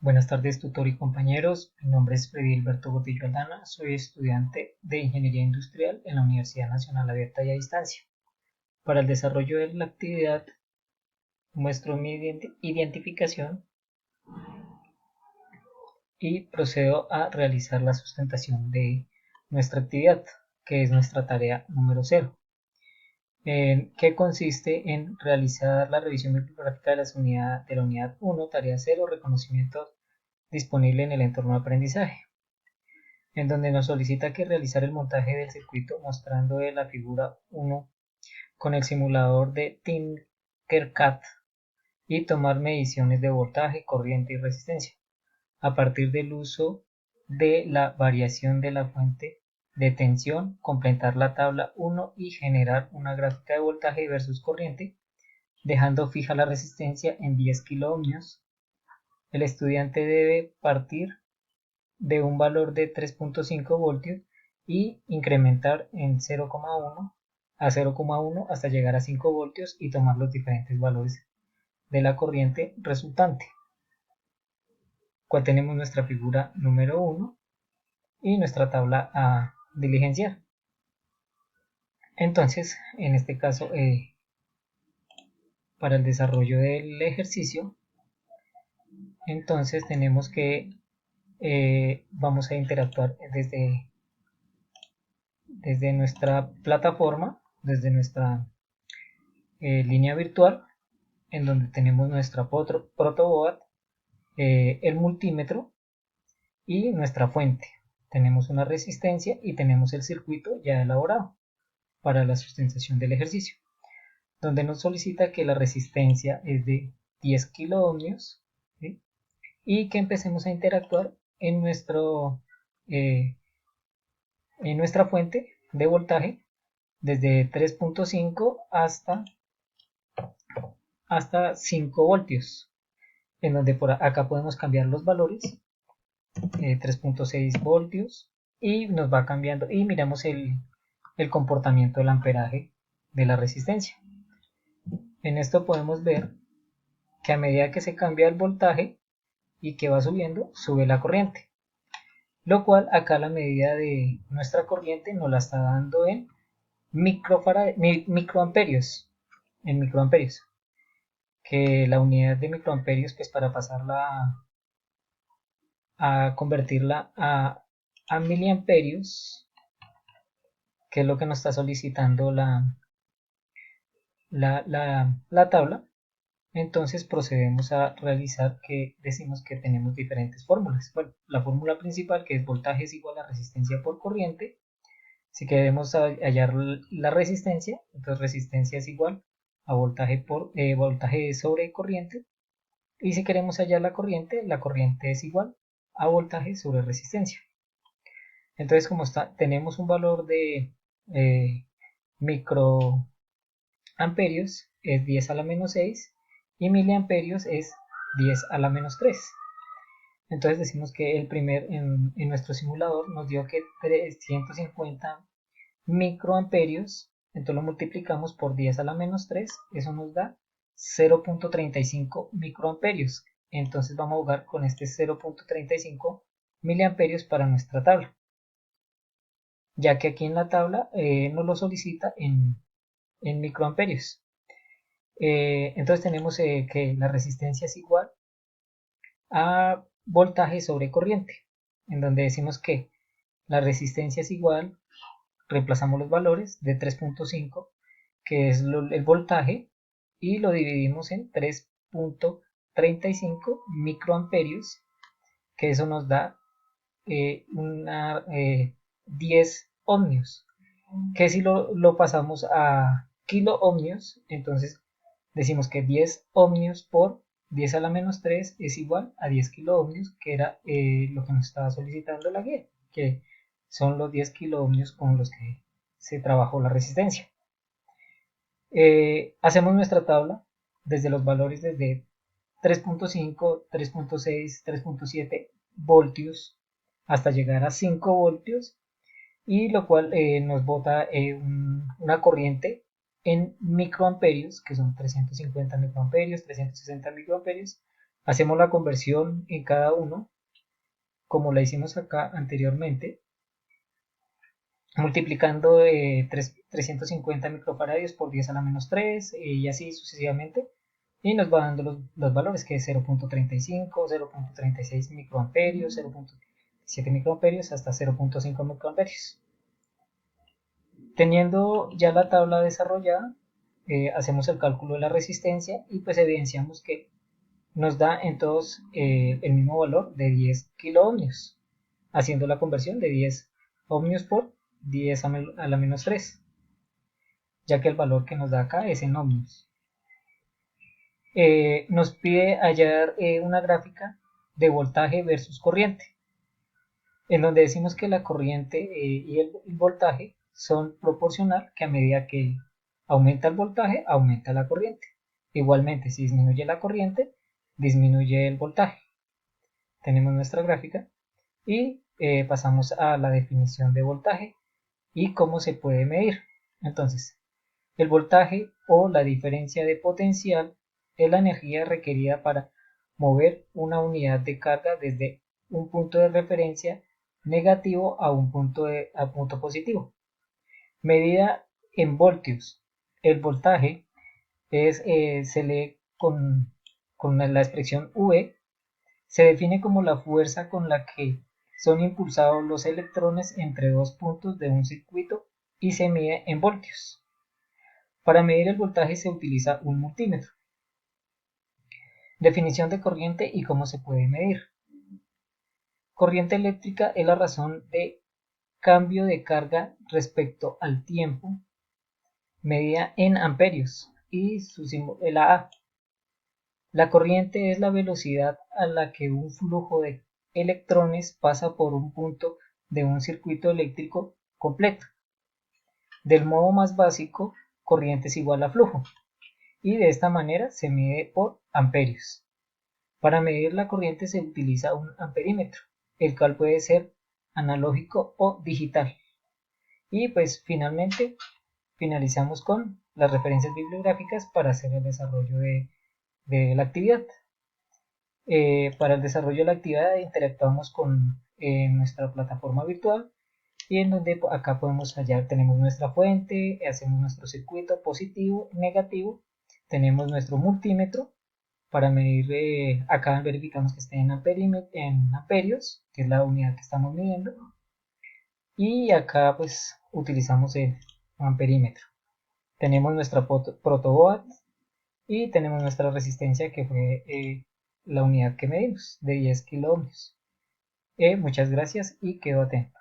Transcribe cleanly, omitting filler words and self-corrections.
Buenas tardes, tutor y compañeros. Mi nombre es Freddy Alberto Botillo Aldana. Soy estudiante de Ingeniería Industrial en la Universidad Nacional Abierta y a Distancia. Para el desarrollo de la actividad, muestro mi identificación y procedo a realizar la sustentación de nuestra actividad, que es nuestra tarea número 0, que consiste en realizar la revisión bibliográfica de la unidad 1, tarea 0, reconocimiento disponible en el entorno de aprendizaje, en donde nos solicita que realizar el montaje del circuito mostrando la figura 1 con el simulador de Tinkercad y tomar mediciones de voltaje, corriente y resistencia a partir del uso de la variación de la fuente de tensión, completar la tabla 1 y generar una gráfica de voltaje versus corriente, dejando fija la resistencia en 10 kiloohmios. El estudiante debe partir de un valor de 3.5 voltios y incrementar en 0,1 a 0,1 hasta llegar a 5 voltios y tomar los diferentes valores de la corriente resultante. Cual tenemos nuestra figura número 1 y nuestra tabla a diligenciar. Entonces, en este caso, para el desarrollo del ejercicio, entonces tenemos que vamos a interactuar desde nuestra plataforma, desde nuestra línea virtual, en donde tenemos nuestra protoboard, el multímetro y nuestra fuente. Tenemos una resistencia y tenemos el circuito ya elaborado para la sustentación del ejercicio, donde nos solicita que la resistencia es de 10 kiloohmios, ¿sí? Y que empecemos a interactuar en nuestra fuente de voltaje desde 3.5 hasta 5 voltios, en donde por acá podemos cambiar los valores, 3.6 voltios, y nos va cambiando y miramos el comportamiento del amperaje de la resistencia. En esto podemos ver que a medida que se cambia el voltaje y que va subiendo, sube la corriente, lo cual acá la medida de nuestra corriente nos la está dando en microamperios, que la unidad de microamperios, pues para pasarla a convertirla a miliamperios, que es lo que nos está solicitando la tabla. Entonces procedemos a realizar que decimos que tenemos diferentes fórmulas. Bueno, la fórmula principal, que es voltaje es igual a resistencia por corriente. Si queremos hallar la resistencia, entonces resistencia es igual a voltaje sobre corriente. Y si queremos hallar la corriente es igual a voltaje sobre resistencia. Entonces, como tenemos un valor de microamperios, es 10 a la menos 6, y miliamperios es 10 a la menos 3. Entonces decimos que en nuestro simulador nos dio que 350 microamperios, entonces lo multiplicamos por 10 a la menos 3, eso nos da 0.35 microamperios. Entonces vamos a jugar con este 0.35 miliamperios para nuestra tabla, ya que aquí en la tabla nos lo solicita en microamperios. Entonces tenemos que la resistencia es igual a voltaje sobre corriente, en donde decimos que la resistencia es igual, reemplazamos los valores de 3.5, que es el voltaje, y lo dividimos en 3.35 microamperios, que eso nos da 10 ohmios, que si lo pasamos a kiloohmios, entonces decimos que 10 ohmios por 10 a la menos 3 es igual a 10 kiloohmios, que era lo que nos estaba solicitando la guía, que son los 10 kiloohmios con los que se trabajó la resistencia. Hacemos nuestra tabla desde los valores desde 3.5, 3.6, 3.7 voltios hasta llegar a 5 voltios, y lo cual nos bota una corriente en microamperios, que son 350 microamperios, 360 microamperios, Hacemos la conversión en cada uno, como la hicimos acá anteriormente, multiplicando 350 microfaradios por 10 a la menos 3 y así sucesivamente, y nos va dando los valores, que es 0.35, 0.36 microamperios, 0.7 microamperios hasta 0.5 microamperios. Teniendo ya la tabla desarrollada, hacemos el cálculo de la resistencia y pues evidenciamos que nos da en todos el mismo valor de 10 kiloohmios, haciendo la conversión de 10 ohmios por 10 a la menos 3, ya que el valor que nos da acá es en ohmios. Nos pide hallar una gráfica de voltaje versus corriente, en donde decimos que la corriente y el voltaje son proporcional, que a medida que aumenta el voltaje, aumenta la corriente. Igualmente, si disminuye la corriente, disminuye el voltaje. Tenemos nuestra gráfica y pasamos a la definición de voltaje y cómo se puede medir. Entonces, el voltaje o la diferencia de potencial es la energía requerida para mover una unidad de carga desde un punto de referencia negativo a un punto positivo, medida en voltios. El voltaje se lee con la expresión V. Se define como la fuerza con la que son impulsados los electrones entre dos puntos de un circuito y se mide en voltios. Para medir el voltaje se utiliza un multímetro. Definición de corriente y cómo se puede medir. Corriente eléctrica es la razón de cambio de carga respecto al tiempo, medida en amperios, y la A. La corriente es la velocidad a la que un flujo de electrones pasa por un punto de un circuito eléctrico completo. Del modo más básico, corriente es igual a flujo, y de esta manera se mide por amperios. Para medir la corriente se utiliza un amperímetro, el cual puede ser analógico o digital. Y pues finalmente finalizamos con las referencias bibliográficas para hacer el desarrollo de la actividad. Para el desarrollo de la actividad interactuamos con nuestra plataforma virtual, y en donde acá podemos hallar, tenemos nuestra fuente, hacemos nuestro circuito positivo, negativo, tenemos nuestro multímetro para medir, acá verificamos que esté en amperios, que es la unidad que estamos midiendo, y acá pues utilizamos el amperímetro. Tenemos nuestra protoboard y tenemos nuestra resistencia, que fue la unidad que medimos, de 10 kiloohmios. Muchas gracias y quedo atento.